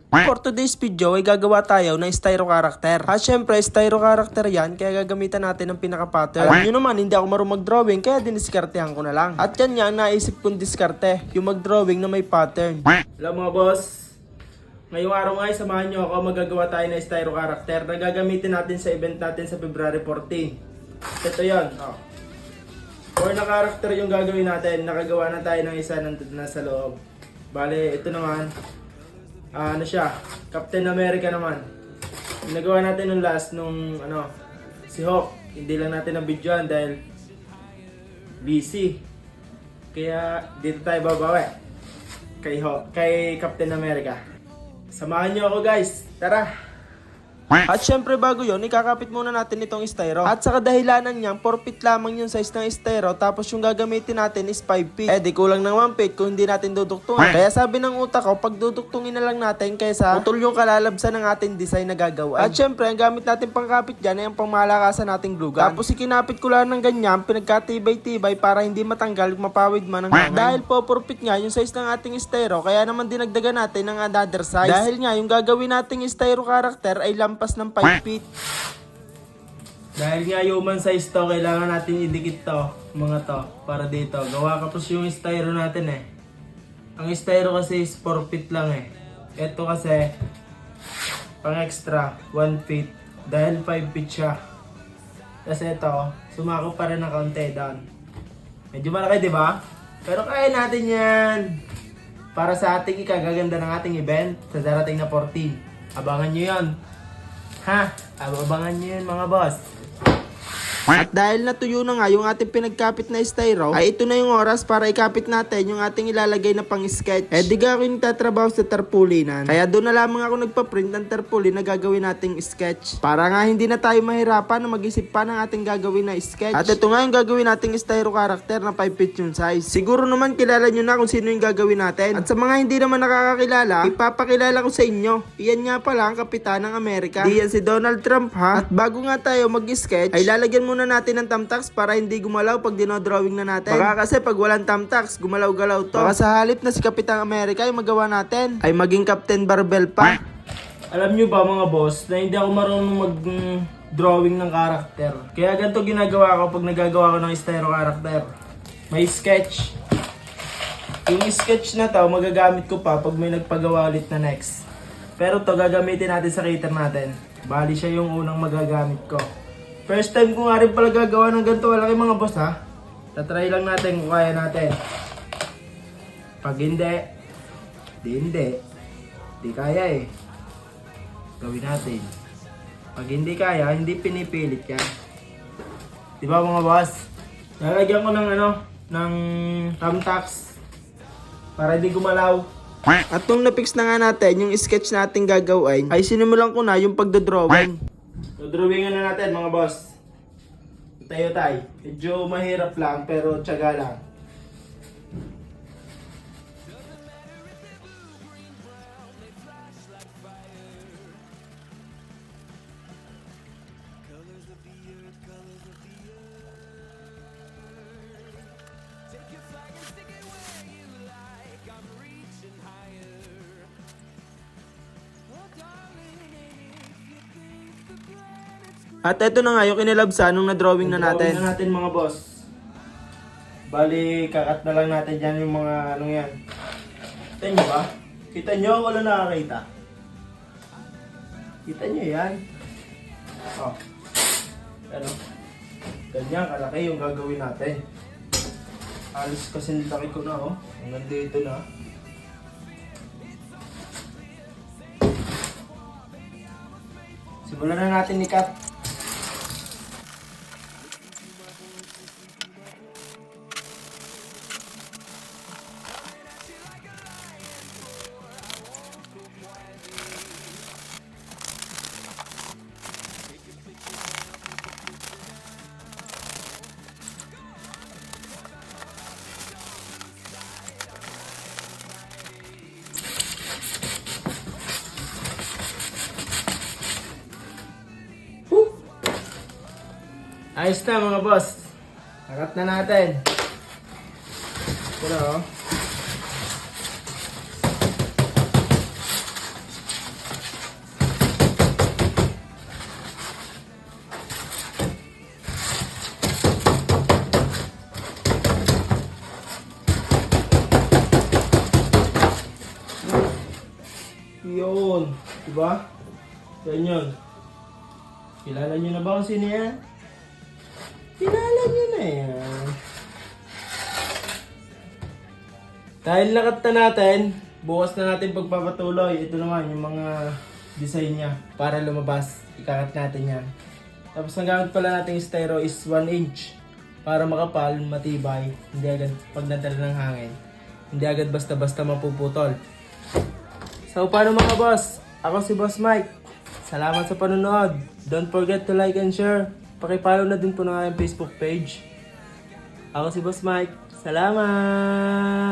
For today's video ay gagawa tayo ng styro character. At syempre, styro character yan, kaya gagamitan natin ng pinaka-pattern. Alam nyo naman, hindi ako marunong mag-drawing, kaya diniskartehan ko na lang. At yan nga, naisip kong diskarte, yung mag-drawing na may pattern. Hello mga boss! Ngayong araw nga, samahan nyo ako, magagawa tayo ng styro character na gagamitin natin sa event natin sa February 14. Ito yun. Or na character yung gagawin natin, nakagawa na tayo ng isa nandun na sa loob. Bale, ito naman. Ano siya, Captain America naman. Ginagawa natin nung last nung si Hawk. Hindi lang natin na-videoan dahil busy. Kaya dito tayo babawi kay Hawk, kay Captain America. Samahan niyo ako guys. Tara! At syempre bago yon, ikakapit muna natin itong styro. At sa kadahilanan niyan, 4 feet lamang yung size ng styro. Tapos yung gagamitin natin is 5 feet. Di kulang ng 1 feet kung hindi natin duduktungan. Kaya sabi ng utak ko, pag duduktungin na lang natin kaysa putol yung kalalabsan ng ating design na gagawin. At syempre, ang gamit natin pangkapit dyan ay ang pangmalakasan nating glue gun. Tapos ikinapit ko lang ng ganyan, pinagkatibay-tibay para hindi matanggal, mapawid man ng hangin. Dahil po 4 feet nga yung size ng ating styro, kaya naman dinagdagan natin ng another size. Dahil nga, yung gagawin nating styro character ay lampas ng 5 feet. Dahil nga human size to, kailangan natin idikit to, mga to, para dito. Gawa kapos yung styro natin eh. Ang styro kasi is 4 feet lang eh. Ito kasi, pang extra, 1 feet. Dahil 5 feet siya. Tapos ito, sumako pa rin ng kaunti down. Medyo malaki, di ba? Pero kaya natin yan. Para sa ating ikagaganda ng ating event sa darating na 14. Abangan nyo yan. Ha? Abangan nyo yun mga boss. At dahil natuyo na nga yung ating pinagkapit na styro, ay ito na yung oras para ikapit natin yung ating ilalagay na pang-sketch. Di ka ako yung tatrabaho sa tarpulinan. Kaya doon na lamang ako nagpa-print ng tarpaulin na gagawin nating sketch. Para nga hindi na tayo mahirapan na mag-isip pa ng ating gagawin na sketch. At ito nga yung gagawin nating styro character na 5 feet yung size. Siguro naman kilala nyo na kung sino yung gagawin natin. At sa mga hindi naman nakakakilala, ipapakilala ko sa inyo. Iyan nga pala ang Kapitan ng Amerika. Di yan si Donald Trump ha. At bago nga tayo mag-sketch, ay lalagyan muna natin ng thumbtacks para hindi gumalaw pag dinodrawing na natin. Baka kasi pag walang thumbtacks, gumalaw-galaw to. Baka sa halip na si Kapitang Amerika yung magawa natin, ay maging Captain Barbell pa. Alam nyo ba mga boss, na hindi ako marunong mag-drawing ng character. Kaya ganito ginagawa ko pag nagagawa ko ng styro character. May sketch. Yung sketch na to, magagamit ko pa pag may nagpagawa ulit na next. Pero to gagamitin natin sa cater natin. Bali siya yung unang magagamit ko. First time ko nga rin pala gagawa ng ganito malaki mga boss ha. Tatry lang natin kung kaya natin. Pag hindi, di kaya eh. Gawin natin. Pag hindi kaya, hindi pinipilit yan. Diba mga boss? Lalagyan ko ng ng thumbtacks para hindi gumalaw. At nung na-fix na nga natin yung sketch natin gagawin, ay sinimulan ko na yung pagdodrawing. So, drawingan na natin mga boss. Tayo. Medyo mahirap lang pero tiyaga lang. At eto na nga yung kinilabsa nung na-drawing na natin. Drawing na natin mga boss. Bali, kakat na lang natin dyan yung mga yan. Kita nyo ba? Kita nyo? Wala nakakita. Kita nyo yan? Ganyan kalaki yung gagawin natin. Alis kasi laki ko na Hanggang dito na. Simulan na natin i-cut. Ayos na mga boss. Harap na natin. Ito na Yun. Diba? Yan yun. Kilala nyo na ba kung sino yan? Kilala nyo na yan. Dahil nakat na natin, bukas na natin pagpapatuloy. Ito naman yung mga design niya para lumabas. Ikakat natin yan. Tapos ang gamit pala natin yung styro is 1 inch. Para makapal, matibay. Hindi agad pag nadala ng hangin. Hindi agad basta-basta mapuputol. So paano mga boss? Ako si Boss Mike. Salamat sa panonood. Don't forget to like and share. Pakipollow na din po ng aking Facebook page. Ako si Boss Mike. Salamat!